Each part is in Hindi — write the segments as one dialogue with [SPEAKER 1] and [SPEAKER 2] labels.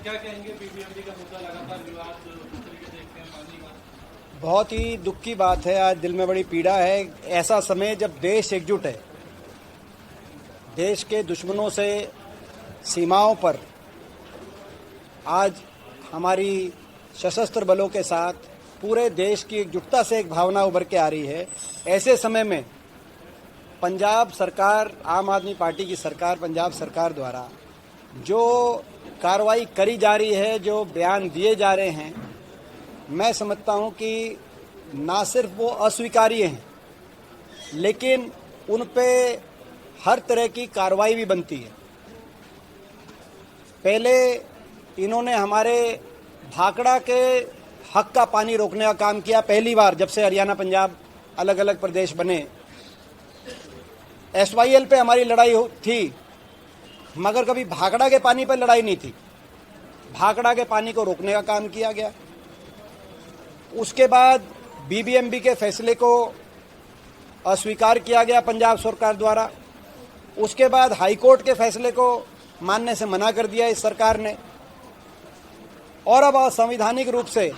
[SPEAKER 1] क्या कहेंगे? बीबीएमबी का मुद्दा लगातार विवाद किस तरीके से देखते हैं पानी का?
[SPEAKER 2] बहुत ही दुख की बात है। आज दिल में बड़ी पीड़ा है। ऐसा समय जब देश एकजुट है, देश के दुश्मनों से सीमाओं पर आज हमारी सशस्त्र बलों के साथ पूरे देश की एकजुटता से एक भावना उभर के आ रही है। ऐसे समय में पंजाब सरकार, आम आदमी पार्टी की सरकार, पंजाब सरकार द्वारा जो कार्रवाई करी जा रही है, जो बयान दिए जा रहे हैं, मैं समझता हूं कि ना सिर्फ वो अस्वीकार्य हैं, लेकिन उन पे हर तरह की कार्रवाई भी बनती है। पहले इन्होंने हमारे भाखड़ा के हक का पानी रोकने का काम किया। पहली बार जब से हरियाणा पंजाब अलग अलग प्रदेश बने, एसवाईएल पे हमारी लड़ाई थी, मगर कभी भाखड़ा के पानी पर लड़ाई नहीं थी। भाखड़ा के पानी को रोकने का काम किया गया। उसके बाद बीबीएमबी के फैसले को अस्वीकार किया गया पंजाब सरकार द्वारा। उसके बाद हाईकोर्ट के फैसले को मानने से मना कर दिया इस सरकार ने। और अब असंवैधानिक रूप से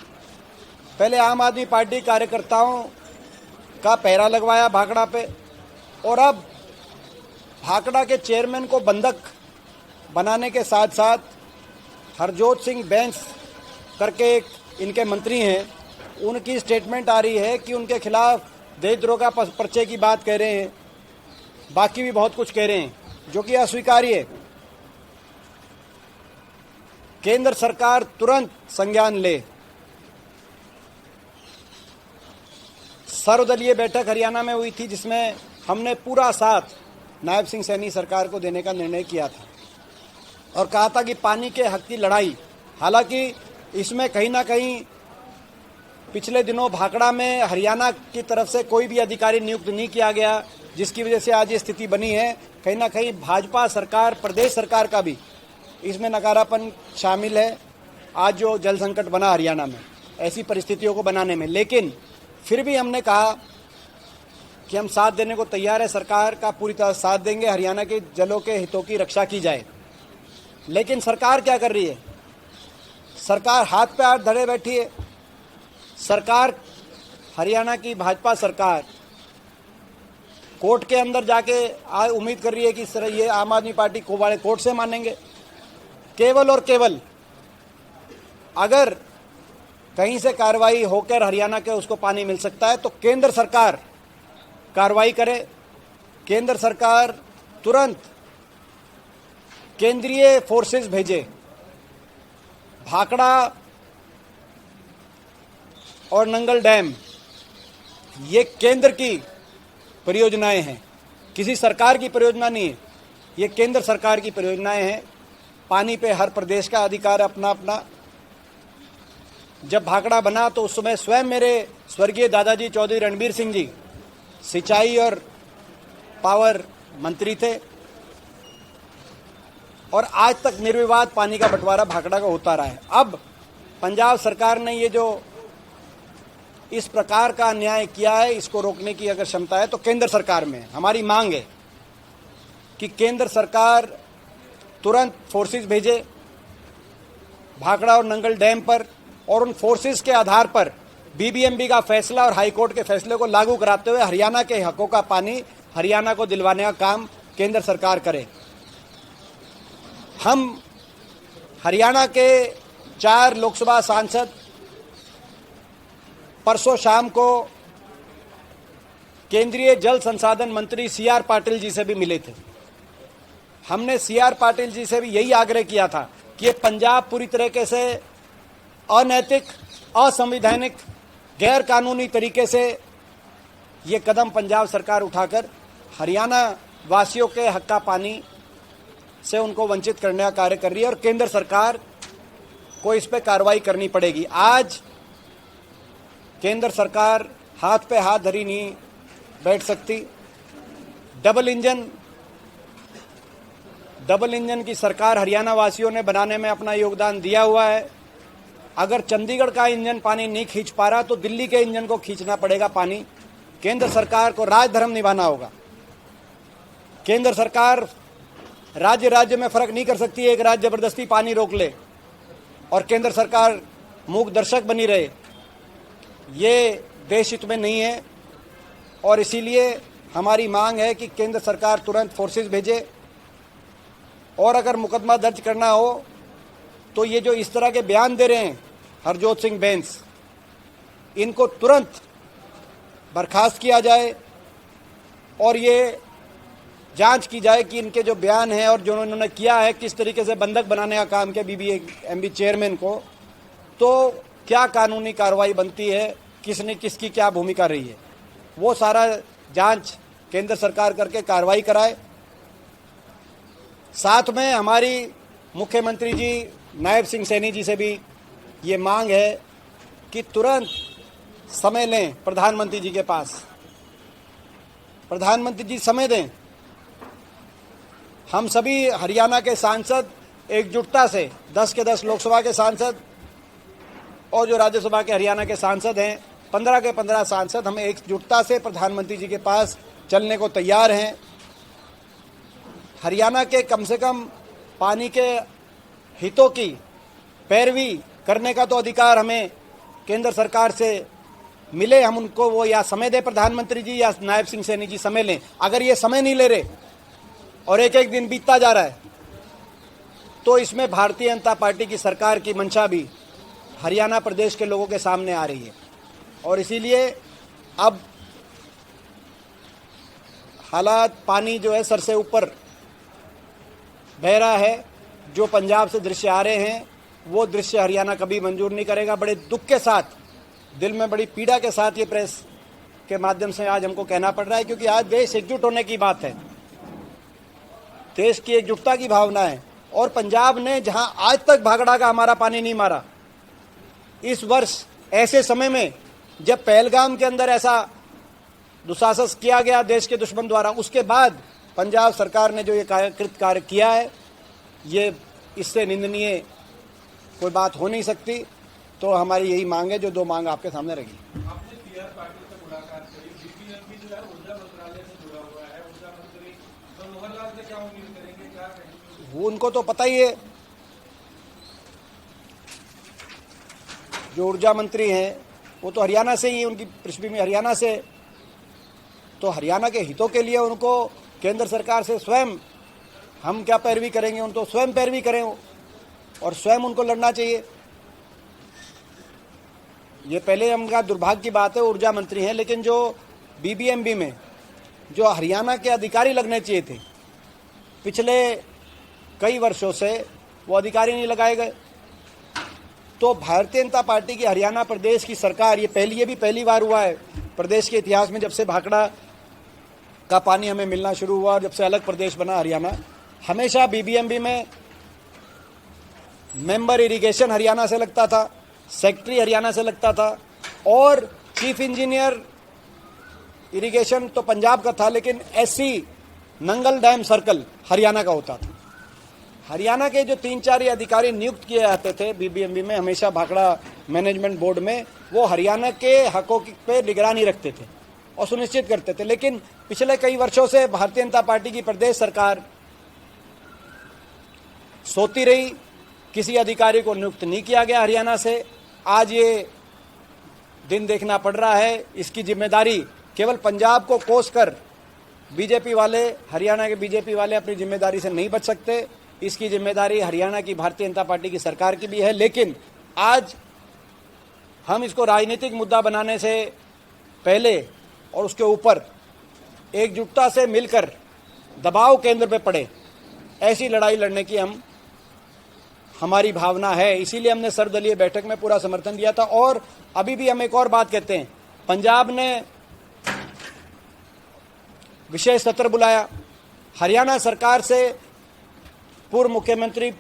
[SPEAKER 2] पहले आम आदमी पार्टी कार्यकर्ताओं का पहरा लगवाया भाखड़ा पे, और अब भाखड़ा के चेयरमैन को बंधक बनाने के साथ साथ हरजोत सिंह बैंस करके एक इनके मंत्री हैं, उनकी स्टेटमेंट आ रही है कि उनके खिलाफ देशद्रोह का पर्चे की बात कह रहे हैं, बाकी भी बहुत कुछ कह रहे हैं, जो कि अस्वीकार्य है। केंद्र सरकार तुरंत संज्ञान ले। सर्वदलीय बैठक हरियाणा में हुई थी, जिसमें हमने पूरा साथ नायब सिंह सैनी सरकार को देने का निर्णय किया था और कहा था कि पानी के हक की लड़ाई, हालांकि इसमें कहीं ना कहीं पिछले दिनों भाखड़ा में हरियाणा की तरफ से कोई भी अधिकारी नियुक्त नहीं किया गया, जिसकी वजह से आज ये स्थिति बनी है। कहीं ना कहीं भाजपा सरकार, प्रदेश सरकार का भी इसमें नकारापन शामिल है। आज जो जल संकट बना हरियाणा में, ऐसी परिस्थितियों को बनाने में, लेकिन फिर भी हमने कहा कि हम साथ देने को तैयार है, सरकार का पूरी तरह साथ देंगे, हरियाणा के जलों के हितों की रक्षा की जाए। लेकिन सरकार क्या कर रही है? सरकार हाथ पे हाथ धरे बैठी है। सरकार, हरियाणा की भाजपा सरकार कोर्ट के अंदर जाके आज उम्मीद कर रही है कि सर ये आम आदमी पार्टी को वाले कोर्ट से मानेंगे। केवल और केवल अगर कहीं से कार्रवाई होकर हरियाणा के उसको पानी मिल सकता है तो केंद्र सरकार कार्रवाई करे। केंद्र सरकार तुरंत केंद्रीय फोर्सेस भेजे। भाखड़ा और नंगल डैम ये केंद्र की परियोजनाएं हैं, किसी सरकार की परियोजना नहीं है, ये केंद्र सरकार की परियोजनाएं हैं। पानी पे हर प्रदेश का अधिकार अपना अपना। जब भाखड़ा बना तो उस समय स्वयं मेरे स्वर्गीय दादाजी चौधरी रणबीर सिंह जी सिंचाई और पावर मंत्री थे, और आज तक निर्विवाद पानी का बंटवारा भाखड़ा का होता रहा है। अब पंजाब सरकार ने ये जो इस प्रकार का अन्याय किया है, इसको रोकने की अगर क्षमता है तो केंद्र सरकार में। हमारी मांग है कि केंद्र सरकार तुरंत फोर्सेस भेजे भाखड़ा और नंगल डैम पर, और उन फोर्सेस के आधार पर बीबीएमबी का फैसला और हाईकोर्ट के फैसले को लागू कराते हुए हरियाणा के हकों का पानी हरियाणा को दिलवाने का काम केंद्र सरकार करे। हम हरियाणा के 4 लोकसभा सांसद परसों शाम को केंद्रीय जल संसाधन मंत्री सीआर पाटिल जी से भी मिले थे। हमने सीआर पाटिल जी से भी यही आग्रह किया था कि ये पंजाब पूरी तरीके से अनैतिक, असंवैधानिक, गैर कानूनी तरीके से ये कदम पंजाब सरकार उठाकर हरियाणा वासियों के हक का पानी से उनको वंचित करने का कार्य कर रही है, और केंद्र सरकार को इस पे कार्रवाई करनी पड़ेगी। आज केंद्र सरकार हाथ पे हाथ धरी नहीं बैठ सकती। डबल इंजन की सरकार हरियाणा वासियों ने बनाने में अपना योगदान दिया हुआ है। अगर चंडीगढ़ का इंजन पानी नहीं खींच पा रहा तो दिल्ली के इंजन को खींचना पड़ेगा पानी। केंद्र सरकार को राजधर्म निभाना होगा। केंद्र सरकार राज्य राज्य में फर्क नहीं कर सकती। एक राज्य जबरदस्ती पानी रोक ले और केंद्र सरकार मूक दर्शक बनी रहे, ये देश हित में नहीं है। और इसीलिए हमारी मांग है कि केंद्र सरकार तुरंत फोर्सेस भेजे, और अगर मुकदमा दर्ज करना हो तो ये जो इस तरह के बयान दे रहे हैं हरजोत सिंह बैंस, इनको तुरंत बर्खास्त किया जाए और ये जांच की जाए कि इनके जो बयान हैं और जो इन्होंने किया है किस तरीके से बंधक बनाने का काम किया BBMB चेयरमैन को, तो क्या कानूनी कार्रवाई बनती है, किसने किसकी क्या भूमिका रही है, वो सारा जांच केंद्र सरकार करके कार्रवाई कराए। साथ में हमारी मुख्यमंत्री जी नायब सिंह सैनी जी से भी ये मांग है कि तुरंत समय लें प्रधानमंत्री जी के पास, प्रधानमंत्री जी समय दें। हम सभी हरियाणा के सांसद एकजुटता से 10 के 10 लोकसभा के सांसद और जो राज्यसभा के हरियाणा के सांसद हैं 15 के 15 सांसद, हम एकजुटता से प्रधानमंत्री जी के पास चलने को तैयार हैं। हरियाणा के कम से कम पानी के हितों की पैरवी करने का तो अधिकार हमें केंद्र सरकार से मिले, हम उनको वो या समय दे प्रधानमंत्री जी या नायब सिंह सैनी जी समय लें। अगर ये समय नहीं ले रहे और एक एक दिन बीतता जा रहा है तो इसमें भारतीय जनता पार्टी की सरकार की मंशा भी हरियाणा प्रदेश के लोगों के सामने आ रही है। और इसीलिए अब हालात, पानी जो है सर से ऊपर बह रहा है, जो पंजाब से दृश्य आ रहे हैं वो दृश्य हरियाणा कभी मंजूर नहीं करेगा। बड़े दुख के साथ, दिल में बड़ी पीड़ा के साथ ये प्रेस के माध्यम से आज हमको कहना पड़ रहा है, क्योंकि आज देश एकजुट होने की बात है, देश की एकजुटता की भावना है। और पंजाब ने जहां आज तक भागड़ा का हमारा पानी नहीं मारा, इस वर्ष ऐसे समय में जब पहलगाम के अंदर ऐसा दुशासन किया गया देश के दुश्मन द्वारा, उसके बाद पंजाब सरकार ने जो ये कृत कार्य किया है, ये इससे निंदनीय कोई बात हो नहीं सकती। तो हमारी यही मांग है, जो 2 मांग आपके सामने रखी।
[SPEAKER 1] आपने PR पाटिल से मुलाकात करी, BBMB जो है ऊर्जा मंत्रालय से जुड़ा हुआ है, ऊर्जा मंत्री मनोहर लाल से क्या उम्मीद करेंगे, क्या कहेंगे?
[SPEAKER 2] वो उनको तो पता ही है, जो ऊर्जा मंत्री हैं वो तो हरियाणा से ही, उनकी पृष्ठभूमि हरियाणा से, तो हरियाणा के हितों के लिए उनको केंद्र सरकार से स्वयं हम क्या पैरवी करेंगे, उनको स्वयं पैरवी करें और स्वयं उनको लड़ना चाहिए। ये पहले उनका दुर्भाग्य की बात है, ऊर्जा मंत्री हैं, लेकिन जो BBMB में जो हरियाणा के अधिकारी लगने चाहिए थे, पिछले कई वर्षों से वो अधिकारी नहीं लगाए गए। तो भारतीय जनता पार्टी की हरियाणा प्रदेश की सरकार, ये भी पहली बार हुआ है प्रदेश के इतिहास में, जब से भाखड़ा का पानी हमें मिलना शुरू हुआ और जब से अलग प्रदेश बना हरियाणा, हमेशा BBMB में मेंबर इरिगेशन हरियाणा से लगता था, सेक्रेटरी हरियाणा से लगता था और चीफ इंजीनियर इरिगेशन तो पंजाब का था, लेकिन SC Nangal dam circle Haryana का होता था। हरियाणा के जो 3-4 अधिकारी नियुक्त किए जाते थे BBMB में, हमेशा भाखड़ा मैनेजमेंट बोर्ड में, वो हरियाणा के हकों पे निगरानी रखते थे और सुनिश्चित करते थे। लेकिन पिछले कई वर्षों से भारतीय जनता पार्टी की प्रदेश सरकार सोती रही, किसी अधिकारी को नियुक्त नहीं किया गया हरियाणा से। आज ये दिन देखना पड़ रहा है, इसकी जिम्मेदारी केवल पंजाब को कोस कर बीजेपी वाले, हरियाणा के बीजेपी वाले अपनी जिम्मेदारी से नहीं बच सकते, इसकी जिम्मेदारी हरियाणा की भारतीय जनता पार्टी की सरकार की भी है। लेकिन आज हम इसको राजनीतिक मुद्दा बनाने से पहले और उसके ऊपर एकजुटता से मिलकर दबाव केंद्र पे पड़े, ऐसी लड़ाई लड़ने की हमारी भावना है। इसीलिए हमने सर्वदलीय बैठक में पूरा समर्थन दिया था। और अभी भी हम एक और बात कहते हैं, पंजाब ने विशेष सत्र बुलाया, हरियाणा सरकार से पूर्व मुख्यमंत्री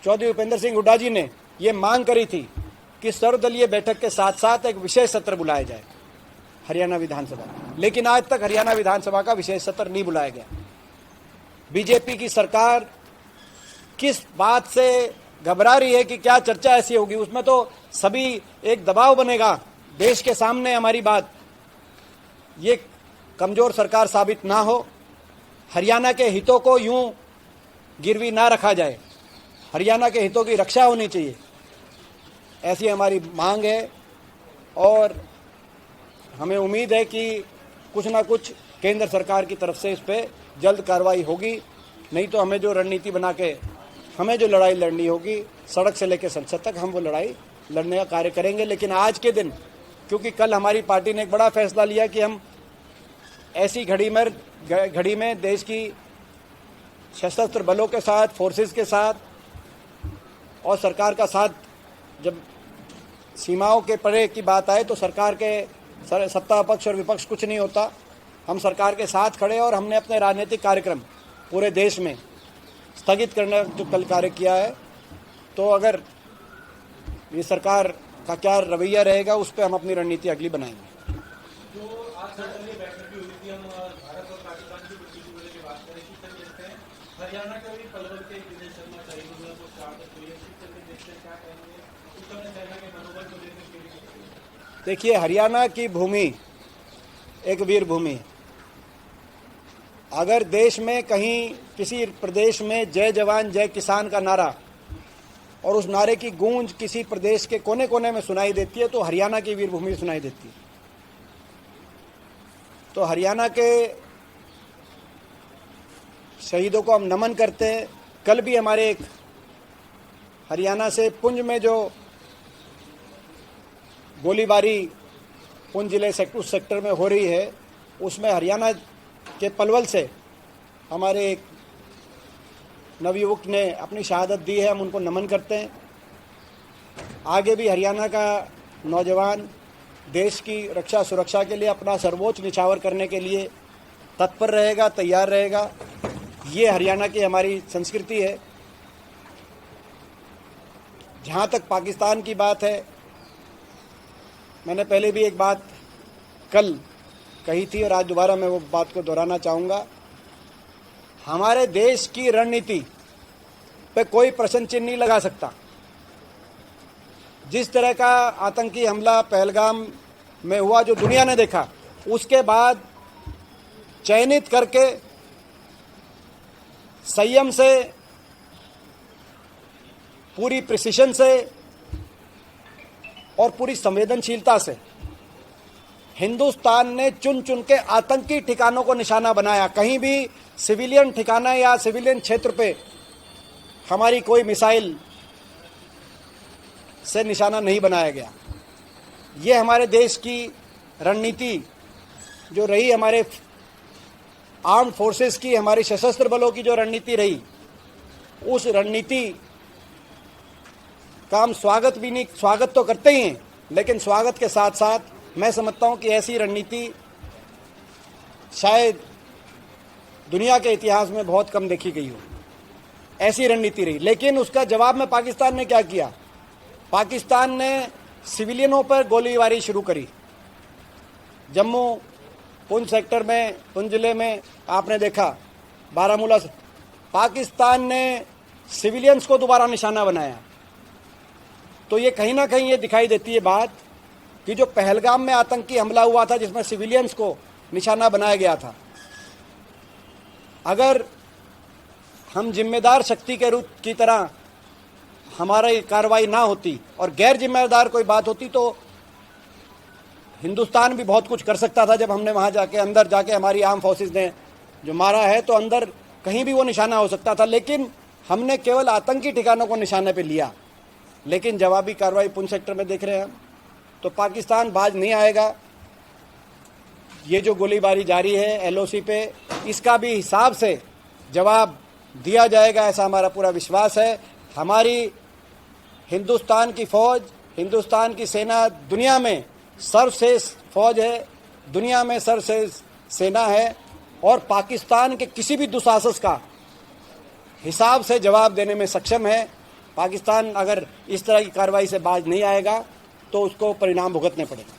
[SPEAKER 2] चौधरी भूपेंद्र सिंह हुड्डा जी ने ये मांग करी थी कि सर्वदलीय बैठक के साथ साथ एक विशेष सत्र बुलाया जाए हरियाणा विधानसभा, लेकिन आज तक हरियाणा विधानसभा का विशेष सत्र नहीं बुलाया गया। बीजेपी की सरकार किस बात से घबरा रही है कि क्या चर्चा ऐसी होगी, उसमें तो सभी एक दबाव बनेगा देश के सामने, हमारी बात ये कमजोर सरकार साबित ना हो, हरियाणा के हितों को यूं गिरवी ना रखा जाए। हरियाणा के हितों की रक्षा होनी चाहिए, ऐसी हमारी मांग है। और हमें उम्मीद है कि कुछ ना कुछ केंद्र सरकार की तरफ से इस पर जल्द कार्रवाई होगी, नहीं तो हमें जो रणनीति बना के हमें जो लड़ाई लड़नी होगी सड़क से लेकर संसद तक, हम वो लड़ाई लड़ने का कार्य करेंगे। लेकिन आज के दिन, क्योंकि कल हमारी पार्टी ने एक बड़ा फैसला लिया कि हम ऐसी घड़ी में देश की सशस्त्र बलों के साथ, फोर्सेस के साथ और सरकार का साथ, जब सीमाओं के परे की बात आए तो सरकार के सत्ता पक्ष और विपक्ष कुछ नहीं होता, हम सरकार के साथ खड़े। और हमने अपने राजनीतिक कार्यक्रम पूरे देश में स्थगित करने जो कल कार्य किया है, तो अगर ये सरकार का क्या रवैया रहेगा उस पर हम अपनी रणनीति अगली बनाएंगे।
[SPEAKER 1] जो आज सर्वदलीय बैठक भी हुई थी, हम भारत और पाकिस्तान की प्रतिनिधियों की बात करें, किस तरह देखते हैं हरियाणा का भी पलवल के विजय शर्मा चाहिए को स्वागत हुई है, किस तरह देखते हैं, क्या कहेंगे उस समय सेना के मनोबल को लेकर के लिए?
[SPEAKER 2] देखिए, हरियाणा की भूमि एक वीर भूमि है। अगर देश में कहीं किसी प्रदेश में जय जवान जय किसान का नारा और उस नारे की गूंज किसी प्रदेश के कोने कोने में सुनाई देती है तो हरियाणा की वीरभूमि सुनाई देती है। तो हरियाणा के शहीदों को हम नमन करते हैं। कल भी हमारे एक हरियाणा से पुंछ में जो गोलीबारी पुंछ जिले उस सेक्टर में हो रही है, उसमें हरियाणा के पलवल से हमारे एक नवयुवक ने अपनी शहादत दी है, हम उनको नमन करते हैं। आगे भी हरियाणा का नौजवान देश की रक्षा सुरक्षा के लिए अपना सर्वोच्च निछावर करने के लिए तत्पर रहेगा, तैयार रहेगा। ये हरियाणा की हमारी संस्कृति है। जहाँ तक पाकिस्तान की बात है, मैंने पहले भी एक बात कल कही थी और आज दोबारा मैं वो बात को दोहराना चाहूँगा। हमारे देश की रणनीति पे कोई प्रश्न चिन्ह नहीं लगा सकता। जिस तरह का आतंकी हमला पहलगाम में हुआ जो दुनिया ने देखा, उसके बाद चयनित करके संयम से, पूरी प्रिसिशन से और पूरी संवेदनशीलता से हिंदुस्तान ने चुन चुन के आतंकी ठिकानों को निशाना बनाया। कहीं भी सिविलियन ठिकाना या सिविलियन क्षेत्र पे हमारी कोई मिसाइल से निशाना नहीं बनाया गया। ये हमारे देश की रणनीति जो रही, हमारे आर्म्ड फोर्सेस की, हमारी सशस्त्र बलों की जो रणनीति रही, उस रणनीति का हम स्वागत तो करते ही हैं, लेकिन स्वागत के साथ साथ मैं समझता हूं कि ऐसी रणनीति शायद दुनिया के इतिहास में बहुत कम देखी गई हो। ऐसी रणनीति रही, लेकिन उसका जवाब में पाकिस्तान ने क्या किया? पाकिस्तान ने सिविलियनों पर गोलीबारी शुरू करी। जम्मू पुंछ सेक्टर में, पुंछ जिले में आपने देखा, बारामूला से पाकिस्तान ने सिविलियंस को दोबारा निशाना बनाया। तो ये कहीं ना कहीं ये दिखाई देती है बात कि जो पहलगाम में आतंकी हमला हुआ था जिसमें सिविलियंस को निशाना बनाया गया था, अगर हम जिम्मेदार शक्ति के रूप की तरह हमारी कार्रवाई ना होती और गैर जिम्मेदार कोई बात होती तो हिंदुस्तान भी बहुत कुछ कर सकता था। जब हमने वहाँ जाके अंदर जाके हमारी आर्म फोर्सेस ने जो मारा है तो अंदर कहीं भी वो निशाना हो सकता था, लेकिन हमने केवल आतंकी ठिकानों को निशाने पे लिया। लेकिन जवाबी कार्रवाई पुंछ सेक्टर में देख रहे हैं हम, तो पाकिस्तान बाज नहीं आएगा। ये जो गोलीबारी जारी है एलओसी पे, इसका भी हिसाब से जवाब दिया जाएगा, ऐसा हमारा पूरा विश्वास है। हमारी हिंदुस्तान की फौज, हिंदुस्तान की सेना दुनिया में सर्वश्रेष्ठ फौज है, दुनिया में सर्वश्रेष्ठ सेना है और पाकिस्तान के किसी भी दुस्साहस का हिसाब से जवाब देने में सक्षम है। पाकिस्तान अगर इस तरह की कार्रवाई से बाज नहीं आएगा तो उसको परिणाम भुगतने पड़ेंगे।